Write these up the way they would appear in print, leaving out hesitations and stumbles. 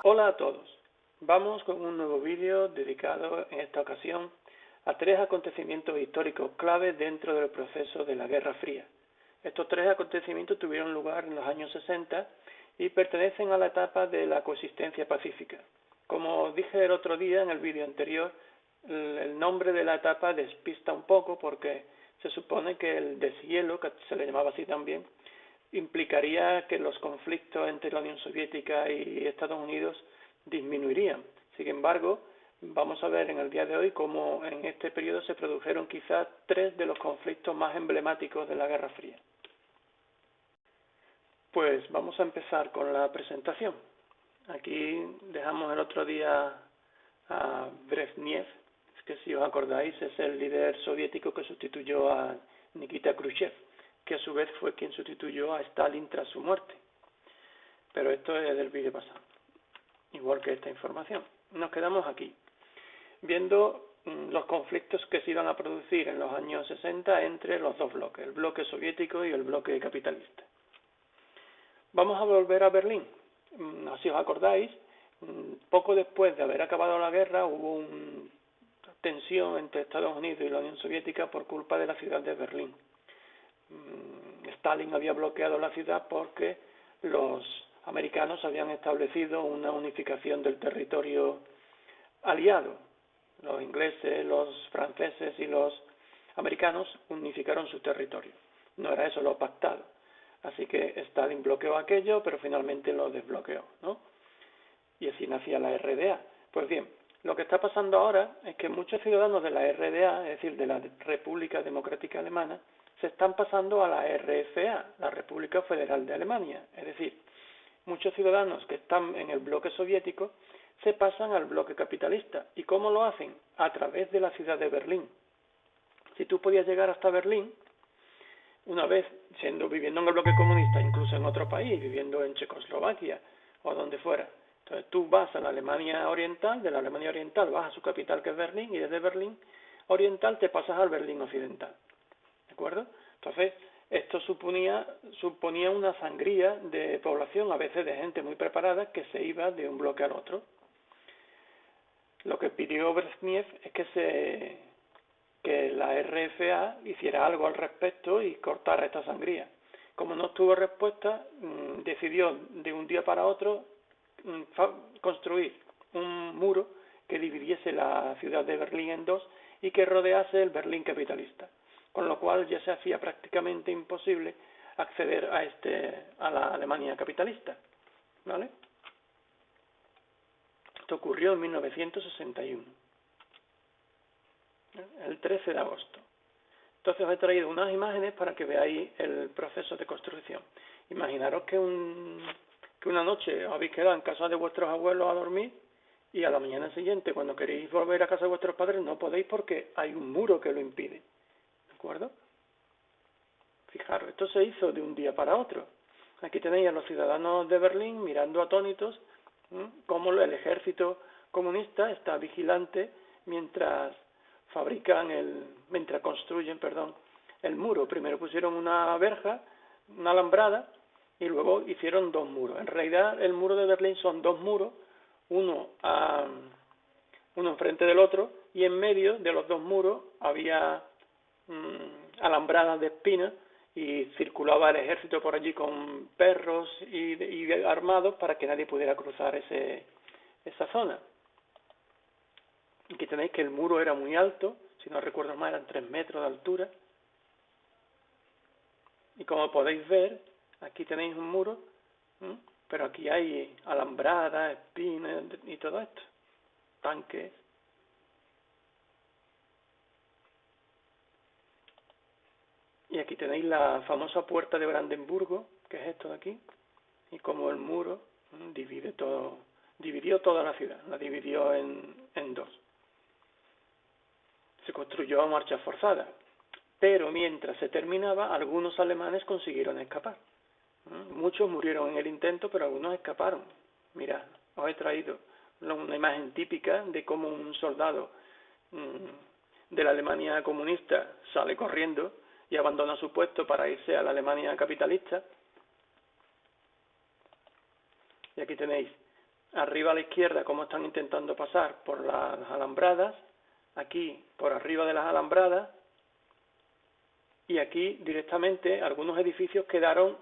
Hola a todos, vamos con un nuevo vídeo dedicado en esta ocasión a 3 acontecimientos históricos clave dentro del proceso de la Guerra Fría. Estos 3 acontecimientos tuvieron lugar en los años 60 y pertenecen a la etapa de la coexistencia pacífica. Como dije el otro día en el vídeo anterior, el nombre de la etapa despista un poco porque se supone que el deshielo, que se le llamaba así también, implicaría que los conflictos entre la Unión Soviética y Estados Unidos disminuirían. Sin embargo, vamos a ver en el día de hoy cómo en este periodo se produjeron quizás 3 de los conflictos más emblemáticos de la Guerra Fría. Pues vamos a empezar con la presentación. Aquí dejamos el otro día a Brezhnev, que si os acordáis es el líder soviético que sustituyó a Nikita Khrushchev, que a su vez fue quien sustituyó a Stalin tras su muerte. Pero esto es del vídeo pasado, igual que esta información. Nos quedamos aquí, viendo los conflictos que se iban a producir en los años 60 entre los dos bloques, el bloque soviético y el bloque capitalista. Vamos a volver a Berlín. Si os acordáis, poco después de haber acabado la guerra hubo una tensión entre Estados Unidos y la Unión Soviética por culpa de la ciudad de Berlín. Stalin había bloqueado la ciudad porque los americanos habían establecido una unificación del territorio aliado. Los ingleses, los franceses y los americanos unificaron su territorio. No era eso lo pactado. Así que Stalin bloqueó aquello, pero finalmente lo desbloqueó, ¿no? Y así nacía la RDA. Pues bien, lo que está pasando ahora es que muchos ciudadanos de la RDA, es decir, de la República Democrática Alemana, se están pasando a la RFA, la República Federal de Alemania. Es decir, muchos ciudadanos que están en el bloque soviético se pasan al bloque capitalista. ¿Y cómo lo hacen? A través de la ciudad de Berlín. Si tú podías llegar hasta Berlín, una vez viviendo en el bloque comunista, incluso en otro país, viviendo en Checoslovaquia o donde fuera, entonces tú vas a la Alemania Oriental, de la Alemania Oriental vas a su capital que es Berlín, y desde Berlín Oriental te pasas al Berlín Occidental. ¿De acuerdo? Entonces, esto suponía una sangría de población, a veces de gente muy preparada, que se iba de un bloque al otro. Lo que pidió Brezhnev es que la RFA hiciera algo al respecto y cortara esta sangría. Como no tuvo respuesta, decidió de un día para otro construir un muro que dividiese la ciudad de Berlín en dos y que rodease el Berlín capitalista, con lo cual ya se hacía prácticamente imposible acceder a la Alemania capitalista, ¿vale? Esto ocurrió en 1961, el 13 de agosto. Entonces os he traído unas imágenes para que veáis el proceso de construcción. Imaginaros que una noche os habéis quedado en casa de vuestros abuelos a dormir y a la mañana siguiente, cuando queréis volver a casa de vuestros padres, no podéis porque hay un muro que lo impide. ¿De acuerdo? Fijaros, esto se hizo de un día para otro. Aquí tenéis a los ciudadanos de Berlín mirando atónitos cómo el ejército comunista está vigilante mientras construyen el muro. Primero pusieron una verja, una alambrada, y luego hicieron 2 muros. En realidad el muro de Berlín son 2 muros, uno enfrente del otro, y en medio de los 2 muros había alambradas de espinas y circulaba el ejército por allí con perros y armados para que nadie pudiera cruzar esa zona. Aquí tenéis que el muro era muy alto, si no recuerdo mal eran 3 metros de altura. Y como podéis ver, aquí tenéis un muro, pero aquí hay alambradas, espinas y todo esto, tanques. Y aquí tenéis la famosa puerta de Brandenburgo, que es esto de aquí, y como el muro dividió toda la ciudad, la dividió en 2. Se construyó a marcha forzada, pero mientras se terminaba, algunos alemanes consiguieron escapar. Muchos murieron en el intento, pero algunos escaparon. Mirad, os he traído una imagen típica de cómo un soldado de la Alemania comunista sale corriendo y abandona su puesto para irse a la Alemania capitalista. Y aquí tenéis arriba a la izquierda cómo están intentando pasar por las alambradas, aquí por arriba de las alambradas, y aquí directamente algunos edificios quedaron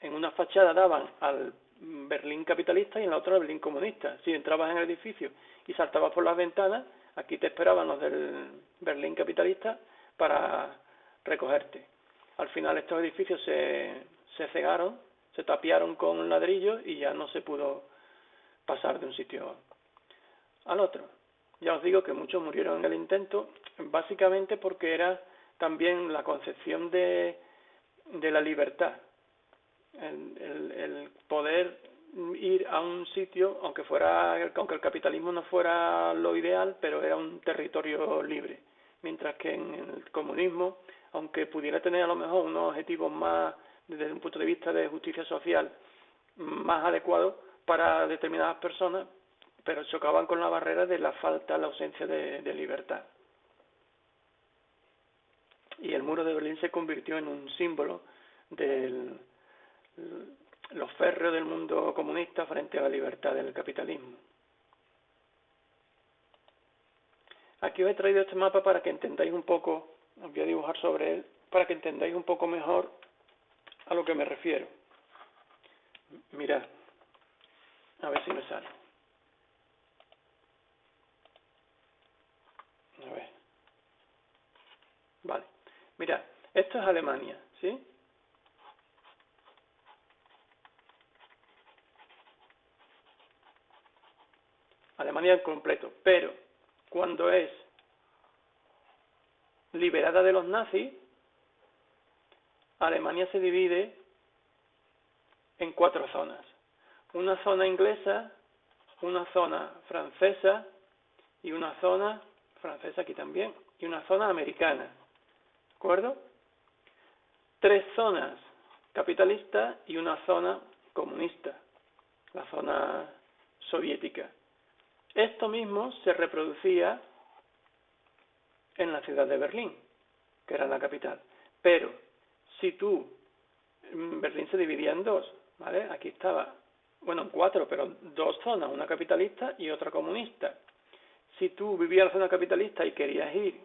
en una fachada daban al Berlín capitalista y en la otra al Berlín comunista. Si entrabas en el edificio y saltabas por las ventanas, aquí te esperaban los del Berlín capitalista para recogerte. Al final estos edificios se cegaron, se tapiaron con ladrillos y ya no se pudo pasar de un sitio al otro. Ya os digo que muchos murieron en el intento, básicamente porque era también la concepción de la libertad, el poder ir a un sitio, aunque el capitalismo no fuera lo ideal, pero era un territorio libre, mientras que en el comunismo, aunque pudiera tener a lo mejor unos objetivos más desde un punto de vista de justicia social más adecuados para determinadas personas, pero chocaban con la barrera de la falta, la ausencia de libertad. Y el muro de Berlín se convirtió en un símbolo de los férreos del mundo comunista frente a la libertad del capitalismo. Aquí os he traído este mapa para que entendáis un poco, os voy a dibujar sobre él, para que entendáis un poco mejor a lo que me refiero. Mirad, a ver si me sale. A ver. Vale. Mirad, esto es Alemania, ¿sí? Alemania en completo, pero cuando es liberada de los nazis, Alemania se divide en 4 zonas. Una zona inglesa, una zona francesa y una zona francesa aquí también, y una zona americana. ¿De acuerdo? 3 zonas capitalistas y una zona comunista, la zona soviética. Esto mismo se reproducía en la ciudad de Berlín, que era la capital. Pero si Berlín se dividía en 2, ¿vale? Aquí estaba, bueno, en 4, pero 2 zonas, una capitalista y otra comunista. Si tú vivías en la zona capitalista y querías ir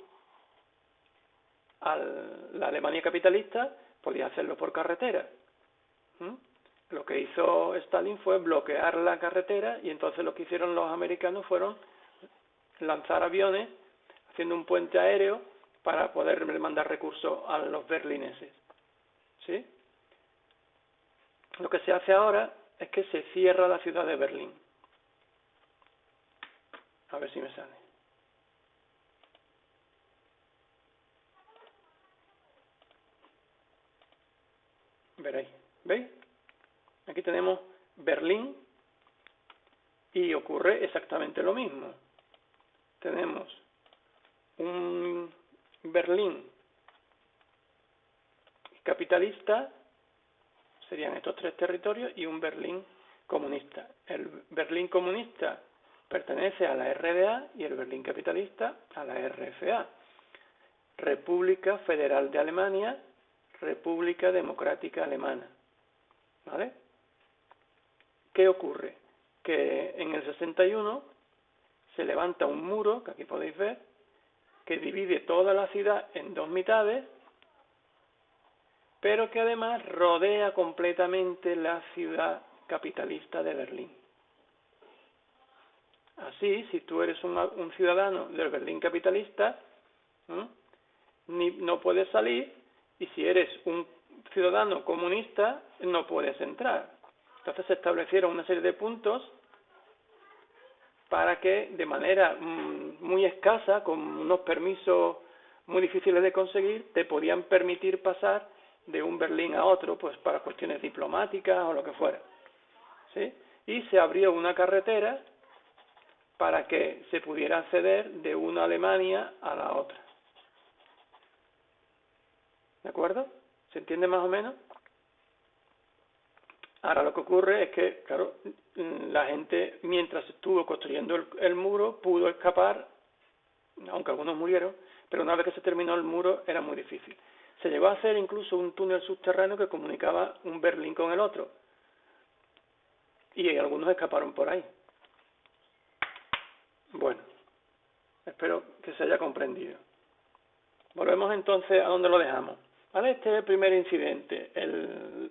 a la Alemania capitalista, podías hacerlo por carretera. Lo que hizo Stalin fue bloquear la carretera y entonces lo que hicieron los americanos fueron lanzar aviones haciendo un puente aéreo para poder mandar recursos a los berlineses. ¿Sí? Lo que se hace ahora es que se cierra la ciudad de Berlín. A ver si me sale. Veréis. ¿Veis? Aquí tenemos Berlín y ocurre exactamente lo mismo. Tenemos un Berlín capitalista, serían estos 3 territorios, y un Berlín comunista. El Berlín comunista pertenece a la RDA y el Berlín capitalista a la RFA. República Federal de Alemania, República Democrática Alemana. ¿Vale? ¿Qué ocurre? Que en el 61 se levanta un muro, que aquí podéis ver, que divide toda la ciudad en 2 mitades, pero que además rodea completamente la ciudad capitalista de Berlín. Así, si tú eres un ciudadano del Berlín capitalista, no puedes salir, y si eres un ciudadano comunista, no puedes entrar. Entonces se establecieron una serie de puntos para que de manera muy escasa, con unos permisos muy difíciles de conseguir, te podían permitir pasar de un Berlín a otro, pues para cuestiones diplomáticas o lo que fuera. ¿Sí? Y se abrió una carretera para que se pudiera acceder de una Alemania a la otra. ¿De acuerdo? ¿Se entiende más o menos? Ahora lo que ocurre es que, claro, la gente, mientras estuvo construyendo el muro, pudo escapar, aunque algunos murieron, pero una vez que se terminó el muro era muy difícil. Se llegó a hacer incluso un túnel subterráneo que comunicaba un Berlín con el otro. y algunos escaparon por ahí. Bueno, espero que se haya comprendido. Volvemos entonces a donde lo dejamos. ¿Vale? Este es el primer incidente,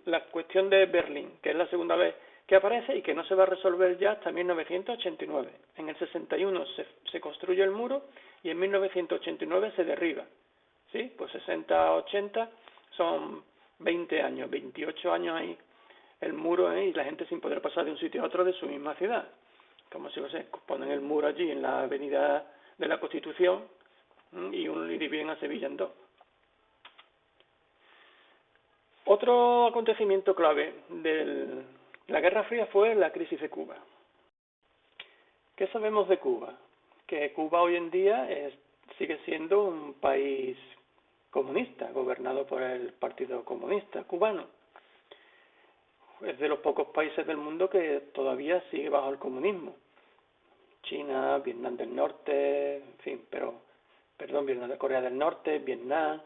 la cuestión de Berlín, que es la segunda vez que aparece y que no se va a resolver ya hasta 1989. En el 61 se construye el muro y en 1989 se derriba. ¿Sí? Pues 60-80 son 20 años, 28 años ahí el muro y la gente sin poder pasar de un sitio a otro de su misma ciudad. Como si ponen el muro allí en la avenida de la Constitución y dividen a Sevilla en dos. Otro acontecimiento clave de la Guerra Fría fue la crisis de Cuba. ¿Qué sabemos de Cuba? Que Cuba hoy en día sigue siendo un país comunista, gobernado por el Partido Comunista Cubano. Es de los pocos países del mundo que todavía sigue bajo el comunismo. China, Vietnam del Norte, en fin, Vietnam de Corea del Norte, Vietnam,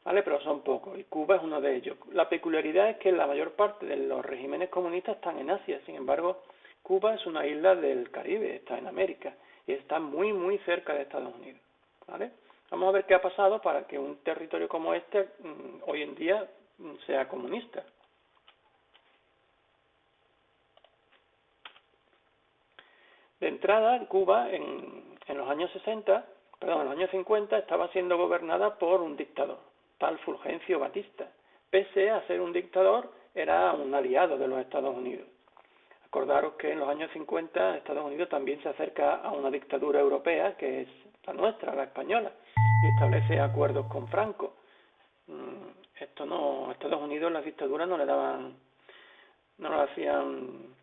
¿vale? Pero son pocos, y Cuba es uno de ellos. La peculiaridad es que la mayor parte de los regímenes comunistas están en Asia, sin embargo, Cuba es una isla del Caribe, está en América, y está muy, muy cerca de Estados Unidos, ¿vale? Vamos a ver qué ha pasado para que un territorio como este hoy en día sea comunista. De entrada, Cuba en los años 50 estaba siendo gobernada por un dictador, tal Fulgencio Batista. Pese a ser un dictador, era un aliado de los Estados Unidos. Acordaros que en los años 50 Estados Unidos también se acerca a una dictadura europea, que es la nuestra, la española, y establece acuerdos con Franco. A Estados Unidos las dictaduras no lo hacían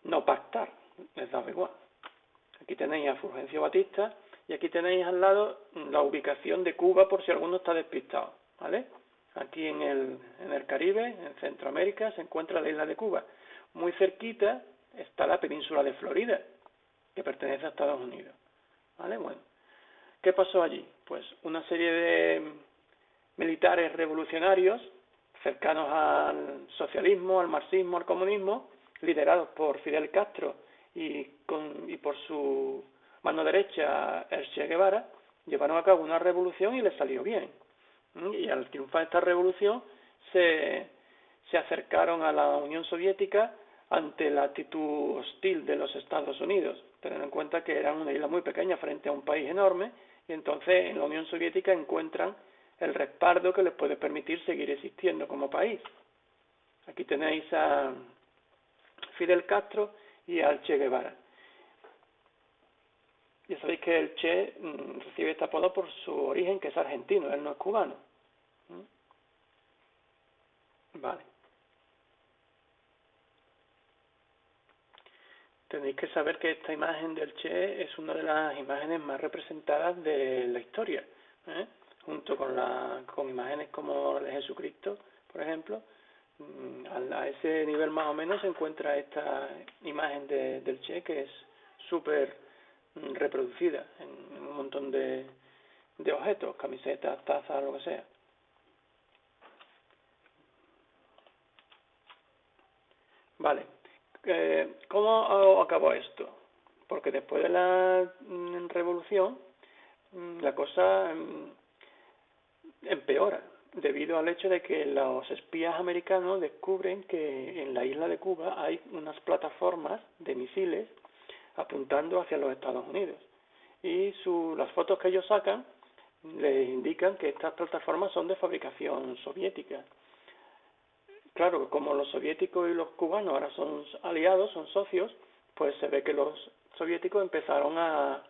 no pactar, les daba igual. Aquí tenéis a Fulgencio Batista y aquí tenéis al lado la ubicación de Cuba por si alguno está despistado, ¿vale? Aquí en el Caribe, en Centroamérica, se encuentra la isla de Cuba. Muy cerquita está la península de Florida, que pertenece a Estados Unidos, ¿vale? Bueno, ¿qué pasó allí? Pues una serie de militares revolucionarios cercanos al socialismo, al marxismo, al comunismo, liderados por Fidel Castro y por su mano derecha, el Che Guevara, llevaron a cabo una revolución y les salió bien. Y al triunfar esta revolución se acercaron a la Unión Soviética ante la actitud hostil de los Estados Unidos. Teniendo en cuenta que eran una isla muy pequeña frente a un país enorme, y entonces en la Unión Soviética encuentran el respaldo que les puede permitir seguir existiendo como país. Aquí tenéis a Fidel Castro y al Che Guevara. Ya sabéis que el Che recibe este apodo por su origen, que es argentino, él no es cubano. Vale. Tenéis que saber que esta imagen del Che es una de las imágenes más representadas de la historia, junto con imágenes como la de Jesucristo, por ejemplo. A ese nivel más o menos se encuentra esta imagen del Che, que es súper reproducida en un montón de objetos, camisetas, tazas, lo que sea. Vale, ¿cómo acabó esto? Porque después de la revolución la cosa empeora, debido al hecho de que los espías americanos descubren que en la isla de Cuba hay unas plataformas de misiles apuntando hacia los Estados Unidos. Y las fotos que ellos sacan les indican que estas plataformas son de fabricación soviética. Claro, como los soviéticos y los cubanos ahora son aliados, son socios, pues se ve que los soviéticos empezaron a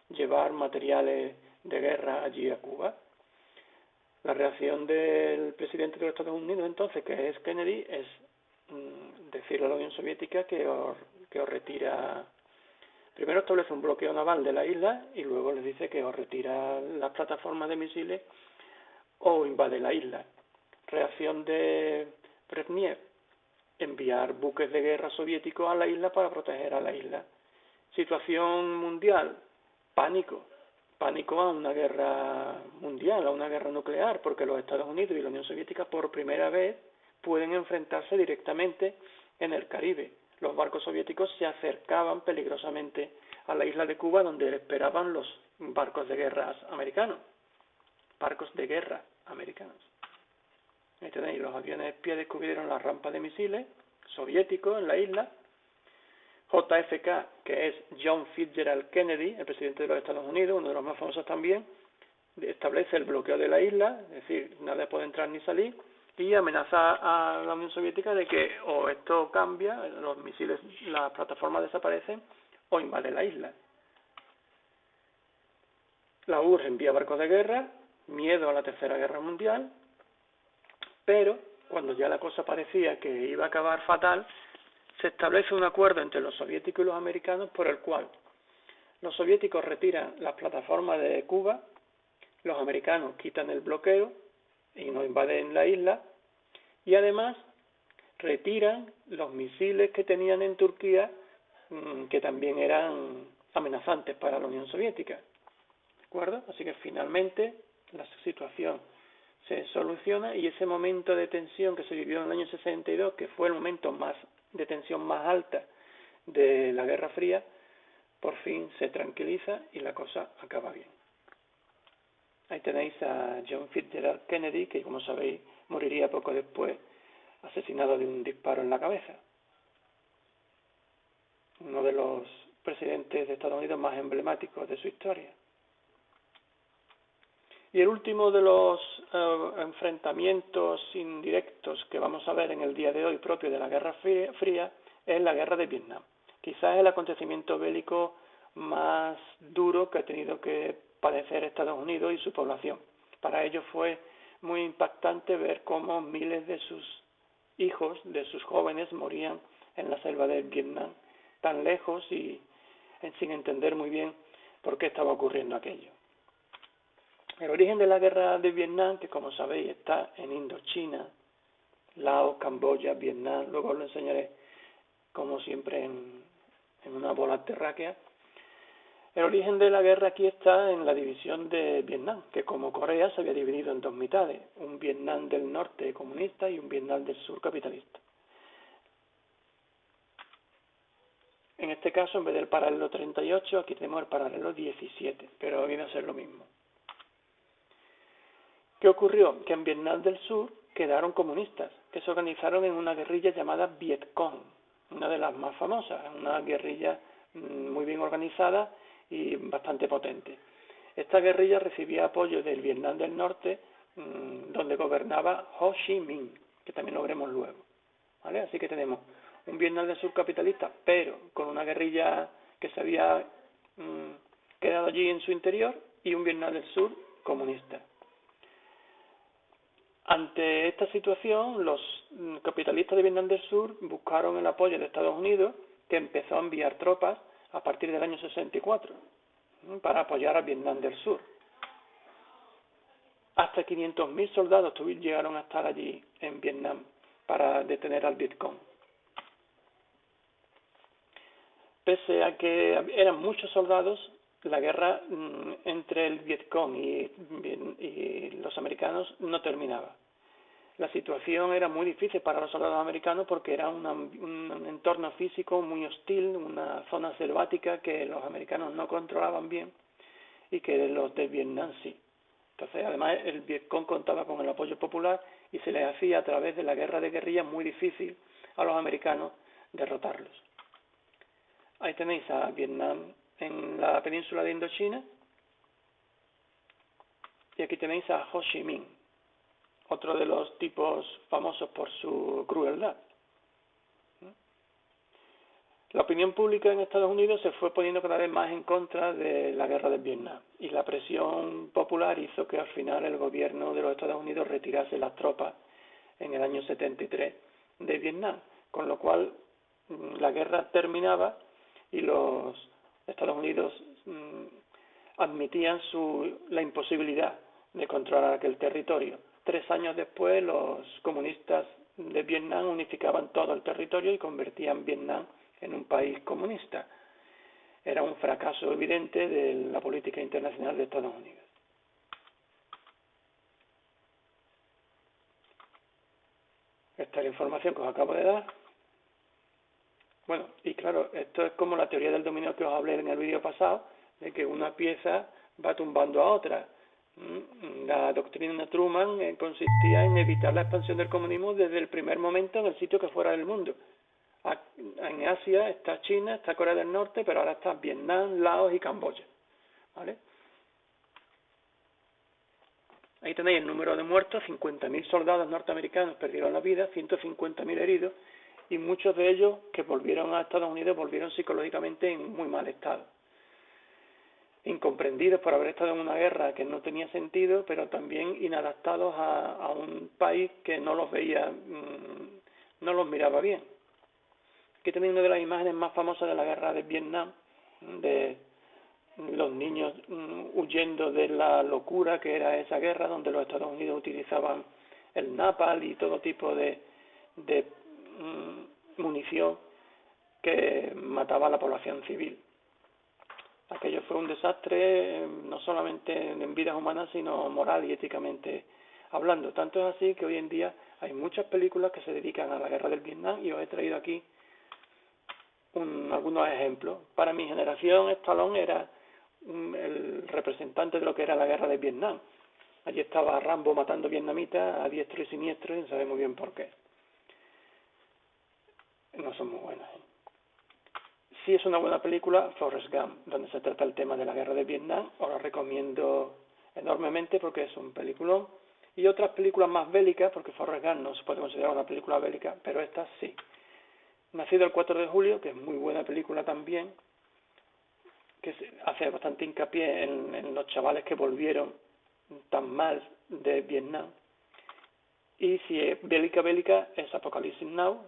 llevar materiales de guerra allí a Cuba. La reacción del presidente de los Estados Unidos entonces, que es Kennedy, es decirle a la Unión Soviética que os retira. Primero establece un bloqueo naval de la isla y luego les dice que os retira las plataformas de misiles o invade la isla. Reacción de Brezhnev: enviar buques de guerra soviéticos a la isla para proteger a la isla. Situación mundial: pánico a una guerra mundial, a una guerra nuclear, porque los Estados Unidos y la Unión Soviética por primera vez pueden enfrentarse directamente en el Caribe. los barcos soviéticos se acercaban peligrosamente a la isla de Cuba, donde esperaban los barcos de guerra americanos. Barcos de guerra americanos. Ahí tenéis, los aviones espía descubrieron la rampa de misiles soviéticos en la isla. JFK, que es John Fitzgerald Kennedy, el presidente de los Estados Unidos, uno de los más famosos también, establece el bloqueo de la isla, es decir, nadie puede entrar ni salir, y amenaza a la Unión Soviética de que o esto cambia, los misiles, las plataformas desaparecen, o invade la isla. La URSS envía barcos de guerra, miedo a la Tercera Guerra Mundial, pero cuando ya la cosa parecía que iba a acabar fatal, se establece un acuerdo entre los soviéticos y los americanos por el cual los soviéticos retiran las plataformas de Cuba, los americanos quitan el bloqueo y no invaden la isla, y además retiran los misiles que tenían en Turquía, que también eran amenazantes para la Unión Soviética. ¿De acuerdo? Así que finalmente la situación se soluciona y ese momento de tensión que se vivió en el año 62, que fue el momento de tensión más alta de la Guerra Fría, por fin se tranquiliza y la cosa acaba bien. Ahí tenéis a John Fitzgerald Kennedy, que como sabéis moriría poco después asesinado de un disparo en la cabeza. Uno de los presidentes de Estados Unidos más emblemáticos de su historia. Y el último de los enfrentamientos indirectos que vamos a ver en el día de hoy propio de la Guerra Fría es la Guerra de Vietnam. Quizás el acontecimiento bélico más duro que ha tenido que padecer Estados Unidos y su población. Para ellos fue muy impactante ver cómo miles de sus hijos, de sus jóvenes, morían en la selva de Vietnam, tan lejos y sin entender muy bien por qué estaba ocurriendo aquello. El origen de la guerra de Vietnam, que como sabéis está en Indochina, Laos, Camboya, Vietnam, luego os lo enseñaré como siempre en una bola terráquea. El origen de la guerra aquí está en la división de Vietnam, que como Corea se había dividido en dos mitades, un Vietnam del norte comunista y un Vietnam del sur capitalista. En este caso, en vez del paralelo 38, aquí tenemos el paralelo 17, pero viene a ser lo mismo. ¿Qué ocurrió? Que en Vietnam del Sur quedaron comunistas, que se organizaron en una guerrilla llamada Vietcong, una de las más famosas, una guerrilla muy bien organizada y bastante potente. Esta guerrilla recibía apoyo del Vietnam del Norte, donde gobernaba Ho Chi Minh, que también lo veremos luego. ¿Vale? Así que tenemos un Vietnam del Sur capitalista, pero con una guerrilla que se había quedado allí en su interior, y un Vietnam del Sur comunista. Ante esta situación, los capitalistas de Vietnam del Sur buscaron el apoyo de Estados Unidos, que empezó a enviar tropas a partir del año 64 para apoyar a Vietnam del Sur. Hasta 500.000 soldados llegaron a estar allí en Vietnam para detener al Vietcong. Pese a que eran muchos soldados, la guerra entre el Vietcong y los americanos no terminaba. La situación era muy difícil para los soldados americanos porque era un entorno físico muy hostil, una zona selvática que los americanos no controlaban bien y que los de Vietnam sí. Entonces, además, el Vietcong contaba con el apoyo popular y se les hacía a través de la guerra de guerrillas muy difícil a los americanos derrotarlos. Ahí tenéis a Vietnam en la península de Indochina y aquí tenéis a Ho Chi Minh, otro de los tipos famosos por su crueldad. La opinión pública en Estados Unidos se fue poniendo cada vez más en contra de la guerra de Vietnam y la presión popular hizo que al final el gobierno de los Estados Unidos retirase las tropas en el año 73 de Vietnam, con lo cual la guerra terminaba y los Estados Unidos admitían la imposibilidad de controlar aquel territorio. 3 años después, los comunistas de Vietnam unificaban todo el territorio y convertían Vietnam en un país comunista. Era un fracaso evidente de la política internacional de Estados Unidos. Esta es la información que os acabo de dar. Bueno, y claro, esto es como la teoría del dominó que os hablé en el vídeo pasado, de que una pieza va tumbando a otra. La doctrina de Truman consistía en evitar la expansión del comunismo desde el primer momento en el sitio que fuera del mundo. En Asia está China, está Corea del Norte, pero ahora está Vietnam, Laos y Camboya, ¿vale? Ahí tenéis el número de muertos: 50.000 soldados norteamericanos perdieron la vida, 150.000 heridos, y muchos de ellos que volvieron a Estados Unidos volvieron psicológicamente en muy mal estado, incomprendidos por haber estado en una guerra que no tenía sentido, pero también inadaptados a un país que no los veía, no los miraba bien. Aquí tenéis una de las imágenes más famosas de la guerra de Vietnam, de los niños huyendo de la locura que era esa guerra, donde los Estados Unidos utilizaban el napalm y todo tipo de munición que mataba a la población civil. Aquello fue un desastre, no solamente en vidas humanas, sino moral y éticamente hablando. Tanto es así que hoy en día hay muchas películas que se dedican a la guerra del Vietnam, y os he traído aquí algunos ejemplos. Para mi generación, Stallone era el representante de lo que era la guerra de Vietnam. Allí estaba Rambo matando vietnamitas a diestro y siniestro, y no sabemos bien por qué. No son muy buenas. Sí es una buena película, Forrest Gump, donde se trata el tema de la guerra de Vietnam. Os la recomiendo enormemente porque es un peliculón. Y otras películas más bélicas, porque Forrest Gump no se puede considerar una película bélica, pero esta sí. Nacido el 4 de julio, que es muy buena película también, que hace bastante hincapié en los chavales que volvieron tan mal de Vietnam. Y si es bélica, es Apocalypse Now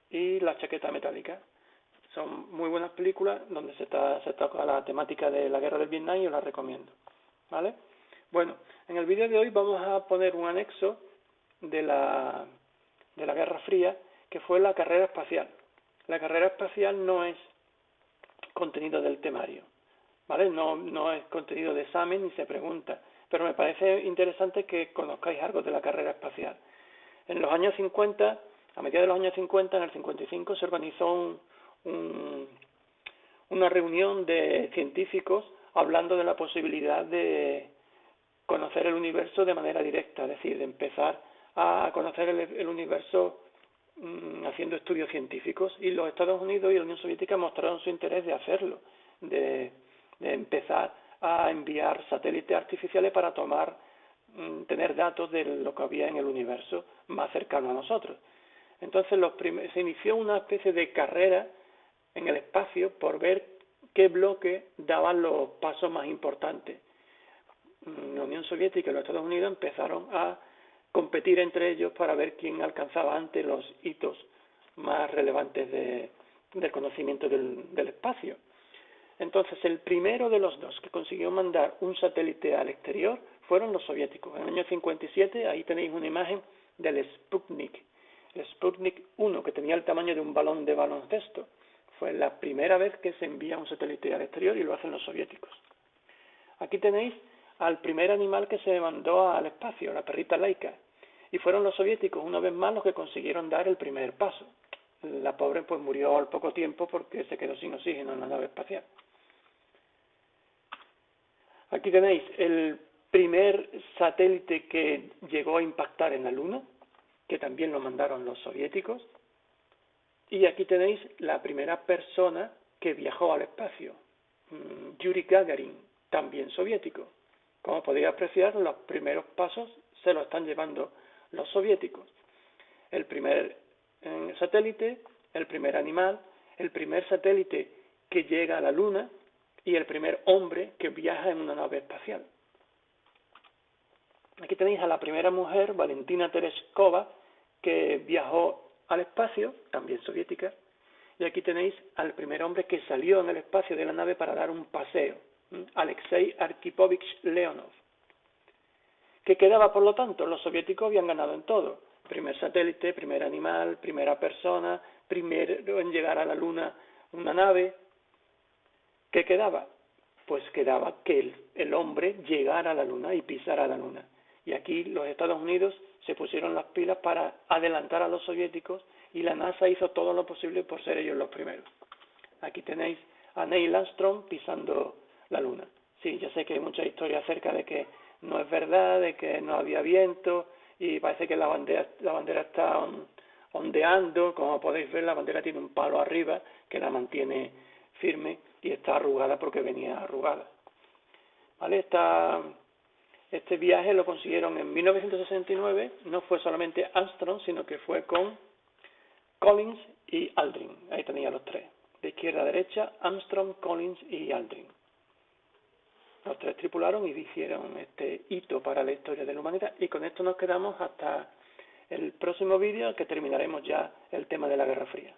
y La chaqueta metálica. Son muy buenas películas donde se toca la temática de la guerra del Vietnam, y os las recomiendo, ¿vale? Bueno, en el vídeo de hoy vamos a poner un anexo de la Guerra Fría, que fue la carrera espacial. La carrera espacial no es contenido del temario, ¿vale? No es contenido de examen ni se pregunta, pero me parece interesante que conozcáis algo de la carrera espacial. En los años 50, a mediados de los años 50, en el 55, se organizó una reunión de científicos hablando de la posibilidad de conocer el universo de manera directa, es decir, de empezar a conocer el universo haciendo estudios científicos, y los Estados Unidos y la Unión Soviética mostraron su interés de hacerlo, de empezar a enviar satélites artificiales para tener datos de lo que había en el universo más cercano a nosotros. Entonces se inició una especie de carrera en el espacio por ver qué bloque daban los pasos más importantes. La Unión Soviética y los Estados Unidos empezaron a competir entre ellos para ver quién alcanzaba antes los hitos más relevantes del conocimiento del espacio. Entonces, el primero de los dos que consiguió mandar un satélite al exterior fueron los soviéticos. En el año 57, ahí tenéis una imagen del Sputnik. El Sputnik 1, que tenía el tamaño de un balón de baloncesto. Fue la primera vez que se envía un satélite al exterior, y lo hacen los soviéticos. Aquí tenéis al primer animal que se mandó al espacio, la perrita Laika. Y fueron los soviéticos, una vez más, los que consiguieron dar el primer paso. La pobre pues murió al poco tiempo porque se quedó sin oxígeno en la nave espacial. Aquí tenéis el primer satélite que llegó a impactar en la Luna, que también lo mandaron los soviéticos. Y aquí tenéis la primera persona que viajó al espacio, Yuri Gagarin, también soviético. Como podéis apreciar, los primeros pasos se los están llevando los soviéticos. El primer satélite, el primer animal, el primer satélite que llega a la Luna y el primer hombre que viaja en una nave espacial. Aquí tenéis a la primera mujer, Valentina Tereshkova, que viajó al espacio, también soviética, y aquí tenéis al primer hombre que salió en el espacio de la nave para dar un paseo, Alexei Arkipovich Leonov. ¿Qué quedaba, por lo tanto? Los soviéticos habían ganado en todo: primer satélite, primer animal, primera persona, primero en llegar a la Luna una nave. ¿Qué quedaba? Pues quedaba que el hombre llegara a la Luna y pisara la Luna. Y aquí los Estados Unidos se pusieron las pilas para adelantar a los soviéticos y la NASA hizo todo lo posible por ser ellos los primeros. Aquí tenéis a Neil Armstrong pisando la Luna. Sí, ya sé que hay mucha historia acerca de que no es verdad, de que no había viento y parece que la bandera está ondeando. Como podéis ver, la bandera tiene un palo arriba que la mantiene firme y está arrugada porque venía arrugada. ¿Vale? Este viaje lo consiguieron en 1969, no fue solamente Armstrong, sino que fue con Collins y Aldrin. Ahí tenía los tres, de izquierda a derecha, Armstrong, Collins y Aldrin. Los tres tripularon y hicieron este hito para la historia de la humanidad. Y con esto nos quedamos hasta el próximo vídeo, que terminaremos ya el tema de la Guerra Fría.